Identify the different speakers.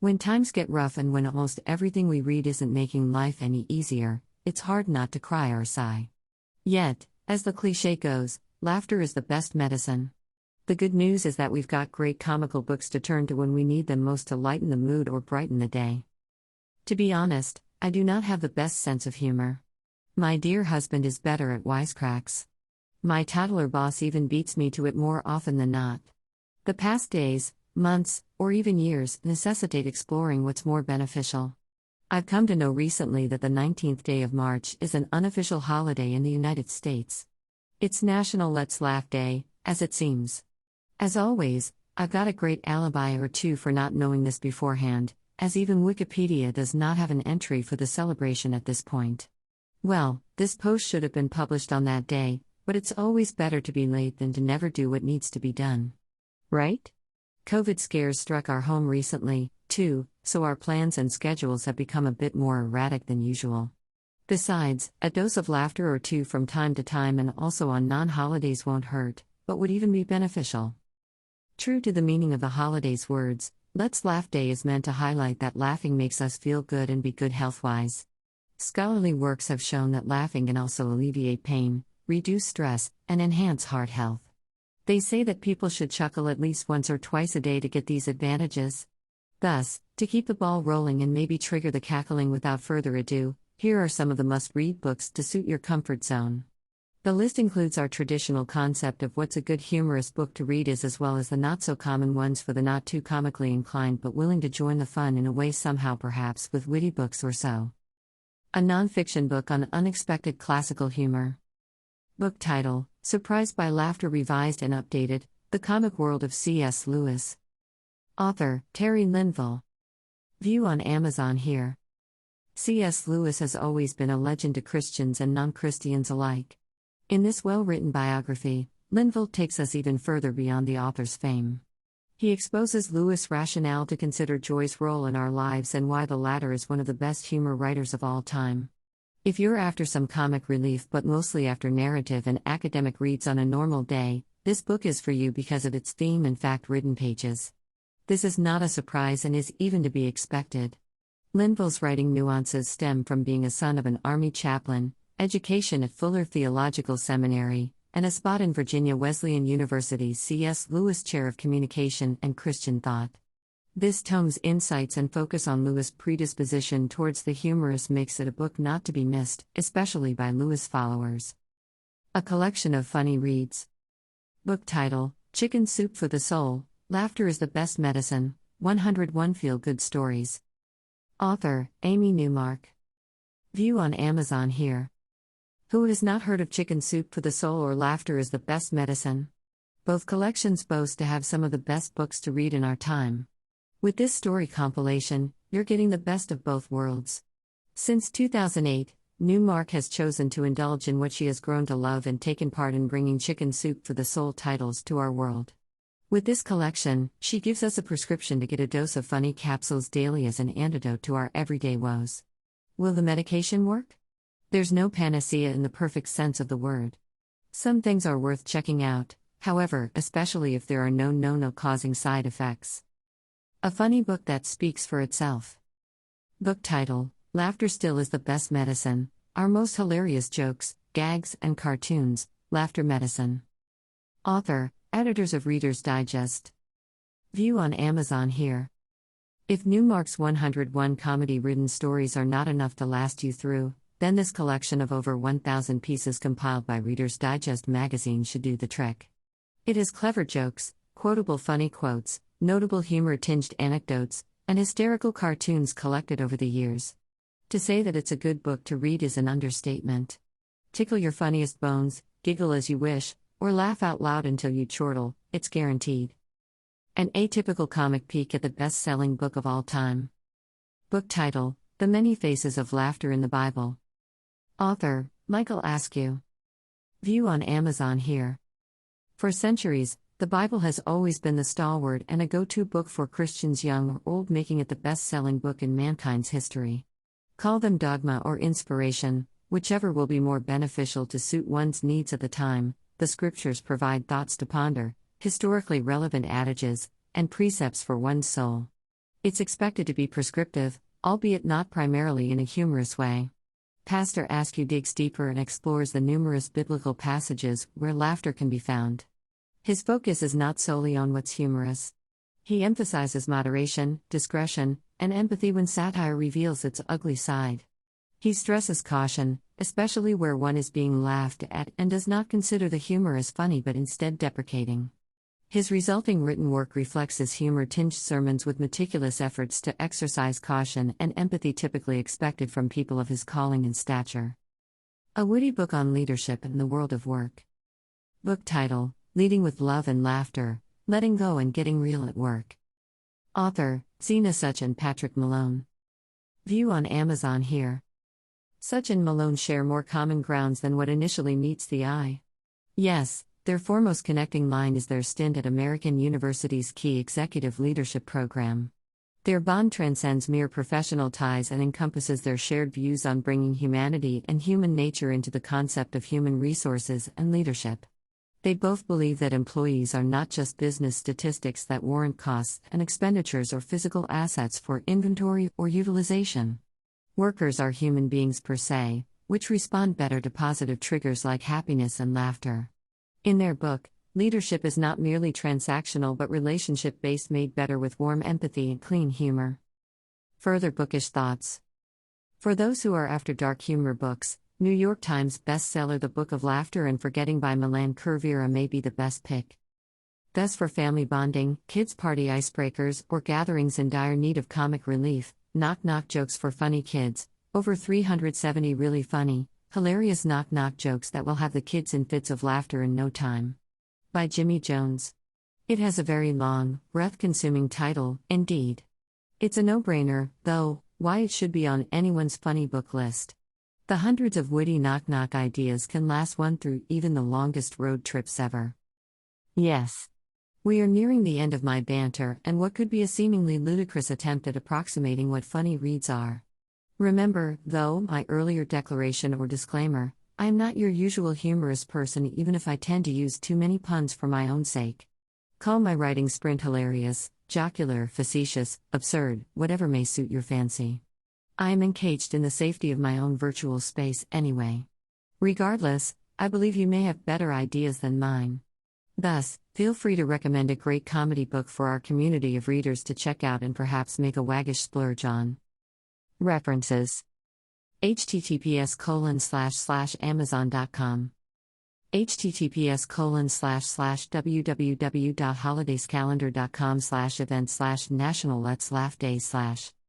Speaker 1: When times get rough and when almost everything we read isn't making life any easier, it's hard not to cry or sigh. Yet, as the cliché goes, laughter is the best medicine. The good news is that we've got great comical books to turn to when we need them most to lighten the mood or brighten the day. To be honest, I do not have the best sense of humor. My dear husband is better at wisecracks. My toddler boss even beats me to it more often than not. The past days, months, or even years necessitate exploring what's more beneficial. I've come to know recently that the 19th day of March is an unofficial holiday in the United States. It's National Let's Laugh Day, as it seems. As always, I've got a great alibi or two for not knowing this beforehand, as even Wikipedia does not have an entry for the celebration at this point. Well, this post should have been published on that day, but it's always better to be late than to never do what needs to be done. Right? COVID scares struck our home recently, too, so our plans and schedules have become a bit more erratic than usual. Besides, a dose of laughter or two from time to time and also on non-holidays won't hurt, but would even be beneficial. True to the meaning of the holiday's words, Let's Laugh Day is meant to highlight that laughing makes us feel good and be good health-wise. Scholarly works have shown that laughing can also alleviate pain, reduce stress, and enhance heart health. They say that people should chuckle at least once or twice a day to get these advantages. Thus, to keep the ball rolling and maybe trigger the cackling without further ado, here are some of the must-read books to suit your comfort zone. The list includes our traditional concept of what's a good humorous book to read as well as the not-so-common ones for the not-too-comically inclined but willing to join the fun in a way somehow perhaps with witty books or so. A non-fiction book on unexpected classical humor. Book title, Surprised by Laughter Revised and Updated, The Comic World of C.S. Lewis. Author, Terry Linville. View on Amazon here. C.S. Lewis has always been a legend to Christians and non-Christians alike. In this well-written biography, Linville takes us even further beyond the author's fame. He exposes Lewis' rationale to consider joy's role in our lives and why the latter is one of the best humor writers of all time. If you're after some comic relief but mostly after narrative and academic reads on a normal day, this book is for you because of its theme and fact-ridden pages. This is not a surprise and is even to be expected. Linville's writing nuances stem from being a son of an Army chaplain, education at Fuller Theological Seminary, and a spot in Virginia Wesleyan University's C.S. Lewis Chair of Communication and Christian Thought. This tome's insights and focus on Lewis' predisposition towards the humorous makes it a book not to be missed, especially by Lewis followers. A collection of funny reads. Book title, Chicken Soup for the Soul, Laughter is the Best Medicine, 101 Feel-Good Stories. Author, Amy Newmark. View on Amazon here. Who has not heard of Chicken Soup for the Soul or Laughter is the Best Medicine? Both collections boast to have some of the best books to read in our time. With this story compilation, you're getting the best of both worlds. Since 2008, Newmark has chosen to indulge in what she has grown to love and taken part in bringing Chicken Soup for the Soul titles to our world. With this collection, she gives us a prescription to get a dose of funny capsules daily as an antidote to our everyday woes. Will the medication work? There's no panacea in the perfect sense of the word. Some things are worth checking out, however, especially if there are no no-causing side effects. A funny book that speaks for itself. Book title, Laughter Still is the Best Medicine, Our Most Hilarious Jokes, Gags, and Cartoons, Laughter Medicine. Author, Editors of Reader's Digest. View on Amazon here. If Newmark's 101 comedy-ridden stories are not enough to last you through, then this collection of over 1,000 pieces compiled by Reader's Digest magazine should do the trick. It has clever jokes, quotable funny quotes, notable humor-tinged anecdotes, and hysterical cartoons collected over the years. To say that it's a good book to read is an understatement. Tickle your funniest bones, giggle as you wish, or laugh out loud until you chortle, it's guaranteed. An atypical comic peek at the best-selling book of all time. Book title, The Many Faces of Laughter in the Bible. Author, Michael Askew. View on Amazon here. For centuries, the Bible has always been the stalwart and a go-to book for Christians young or old, making it the best-selling book in mankind's history. Call them dogma or inspiration, whichever will be more beneficial to suit one's needs at the time. The scriptures provide thoughts to ponder, historically relevant adages, and precepts for one's soul. It's expected to be prescriptive, albeit not primarily in a humorous way. Pastor Askew digs deeper and explores the numerous biblical passages where laughter can be found. His focus is not solely on what's humorous. He emphasizes moderation, discretion, and empathy when satire reveals its ugly side. He stresses caution, especially where one is being laughed at, and does not consider the humor as funny but instead deprecating. His resulting written work reflects his humor-tinged sermons with meticulous efforts to exercise caution and empathy typically expected from people of his calling and stature. A witty book on leadership and the world of work. Book title: Leading with Love and Laughter, Letting Go and Getting Real at Work. Author: Zena Such and Patrick Malone. View on Amazon here. Such and Malone share more common grounds than what initially meets the eye. Yes, their foremost connecting line is their stint at American University's Key Executive Leadership Program. Their bond transcends mere professional ties and encompasses their shared views on bringing humanity and human nature into the concept of human resources and leadership. They both believe that employees are not just business statistics that warrant costs and expenditures or physical assets for inventory or utilization. Workers are human beings per se, which respond better to positive triggers like happiness and laughter. In their book, leadership is not merely transactional but relationship-based, made better with warm empathy and clean humor. Further bookish thoughts. For those who are after dark humor books, New York Times bestseller The Book of Laughter and Forgetting by Milan Kurvera may be the best pick. Best for family bonding, kids' party icebreakers, or gatherings in dire need of comic relief. Knock-knock jokes for funny kids, over 370 really funny, hilarious knock-knock jokes that will have the kids in fits of laughter in no time. By Jimmy Jones. It has a very long, breath-consuming title, indeed. It's a no-brainer, though, why it should be on anyone's funny book list. The hundreds of witty knock-knock ideas can last one through even the longest road trips ever. Yes. We are nearing the end of my banter and what could be a seemingly ludicrous attempt at approximating what funny reads are. Remember, though, my earlier declaration or disclaimer: I am not your usual humorous person, even if I tend to use too many puns for my own sake. Call my writing sprint hilarious, jocular, facetious, absurd, whatever may suit your fancy. I am encaged in the safety of my own virtual space anyway. Regardless, I believe you may have better ideas than mine. Thus, feel free to recommend a great comedy book for our community of readers to check out and perhaps make a waggish splurge on. References: https://amazon.com, https://www.holidayscalendar.com/event/National Let's Laugh Day/